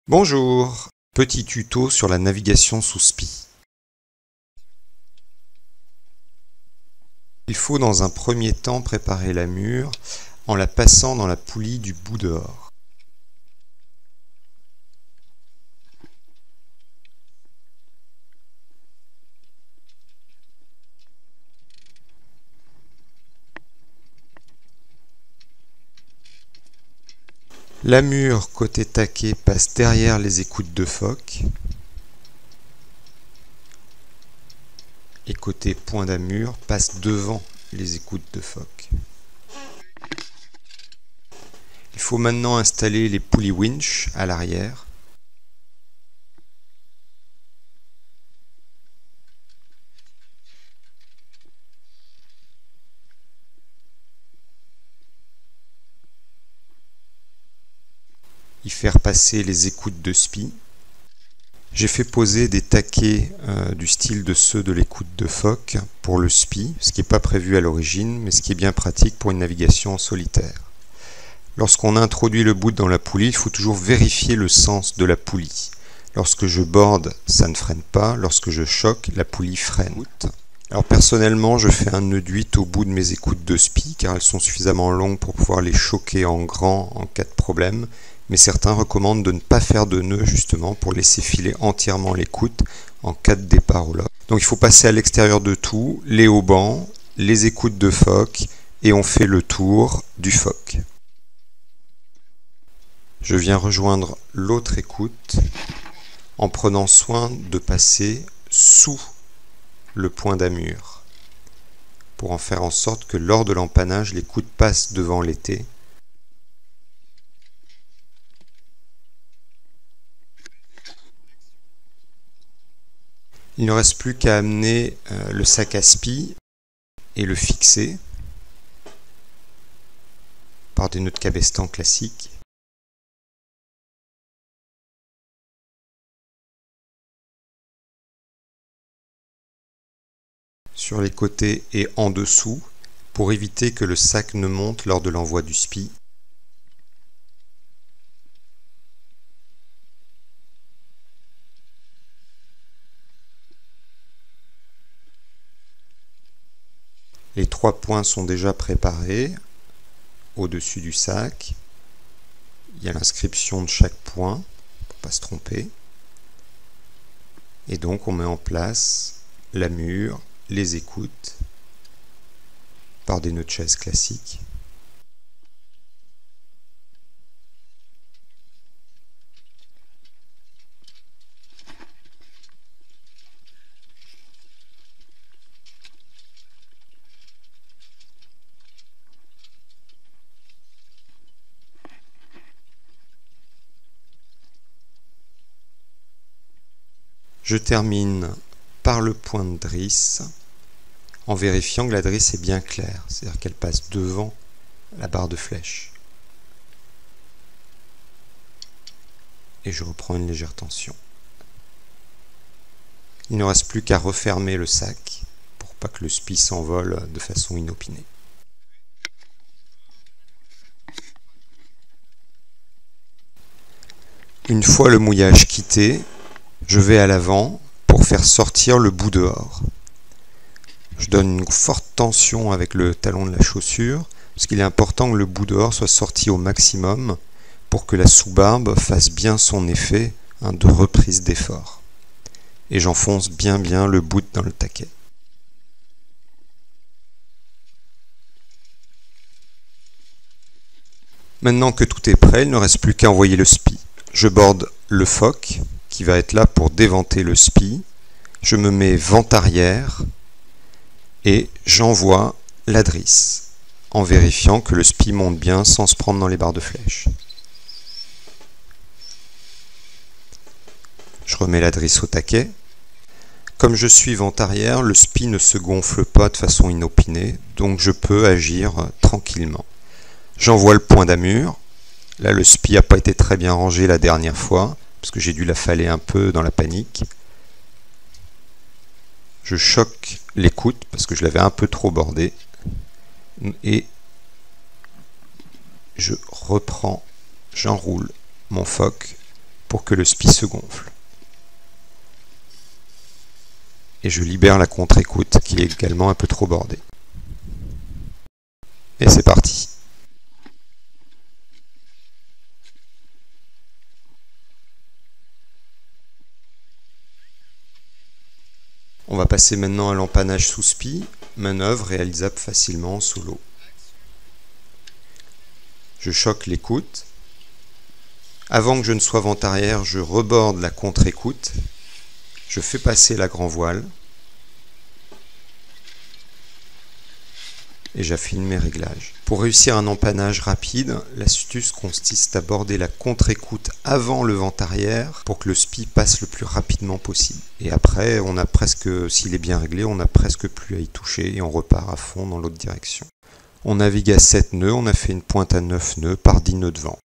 Bonjour, petit tuto sur la navigation sous SPI. Il faut dans un premier temps préparer la mure en la passant dans la poulie du bout dehors. La mure côté taquet passe derrière les écoutes de phoque et côté point d'amure passe devant les écoutes de phoque. Il faut maintenant installer les poulies winch à l'arrière. Y faire passer les écoutes de SPI. J'ai fait poser des taquets du style de ceux de l'écoute de phoque pour le SPI, ce qui n'est pas prévu à l'origine, mais ce qui est bien pratique pour une navigation en solitaire. Lorsqu'on introduit le bout dans la poulie, il faut toujours vérifier le sens de la poulie. Lorsque je borde, ça ne freine pas. Lorsque je choque, la poulie freine. Alors personnellement, je fais un nœud d'huit au bout de mes écoutes de SPI, car elles sont suffisamment longues pour pouvoir les choquer en grand en cas de problème. Mais certains recommandent de ne pas faire de nœud justement pour laisser filer entièrement l'écoute en cas de départ au lock. Donc il faut passer à l'extérieur de tout, les haubans, les écoutes de phoque, et on fait le tour du phoque. Je viens rejoindre l'autre écoute en prenant soin de passer sous le point d'amure pour en faire en sorte que lors de l'empannage, l'écoute passe devant l'été. Il ne reste plus qu'à amener le sac à SPI et le fixer par des nœuds de cabestan classiques. Sur les côtés et en dessous pour éviter que le sac ne monte lors de l'envoi du SPI. Les 3 points sont déjà préparés au-dessus du sac. Il y a l'inscription de chaque point pour ne pas se tromper. Et donc on met en place la mure, les écoutes par des nœuds de chaise classiques. Je termine par le point de drisse en vérifiant que la drisse est bien claire, c'est-à-dire qu'elle passe devant la barre de flèche. Et je reprends une légère tension. Il ne reste plus qu'à refermer le sac pour pas que le SPI s'envole de façon inopinée. Une fois le mouillage quitté, je vais à l'avant pour faire sortir le bout dehors. Je donne une forte tension avec le talon de la chaussure, parce qu'il est important que le bout dehors soit sorti au maximum pour que la sous-barbe fasse bien son effet de reprise d'effort. Et j'enfonce bien le bout dans le taquet. Maintenant que tout est prêt, il ne reste plus qu'à envoyer le SPI. Je borde le phoque qui va être là pour déventer le SPI. Je me mets vent arrière et j'envoie la drisse en vérifiant que le SPI monte bien sans se prendre dans les barres de flèche. Je remets la drisse au taquet. Comme je suis vent arrière, le SPI ne se gonfle pas de façon inopinée, donc je peux agir tranquillement. J'envoie le point d'amure. Là, le SPI n'a pas été très bien rangé la dernière fois, parce que j'ai dû l'affaler un peu dans la panique. Je choque l'écoute, parce que je l'avais un peu trop bordé. Et je reprends, j'enroule mon phoque pour pour que le spi se gonfle. Et je libère la contre-écoute qui est également un peu trop bordée. Et c'est parti. On va passer maintenant à l'empannage sous spi, manœuvre réalisable facilement en solo. Je choque l'écoute. Avant que je ne sois vent arrière, je reborde la contre-écoute. Je fais passer la grand voile. Et j'affine mes réglages. Pour réussir un empannage rapide, l'astuce consiste à border la contre-écoute avant le vent arrière pour que le spi passe le plus rapidement possible. Et après, on a presque, s'il est bien réglé, on n'a presque plus à y toucher et on repart à fond dans l'autre direction. On navigue à 7 nœuds, on a fait une pointe à 9 nœuds par 10 nœuds de vent.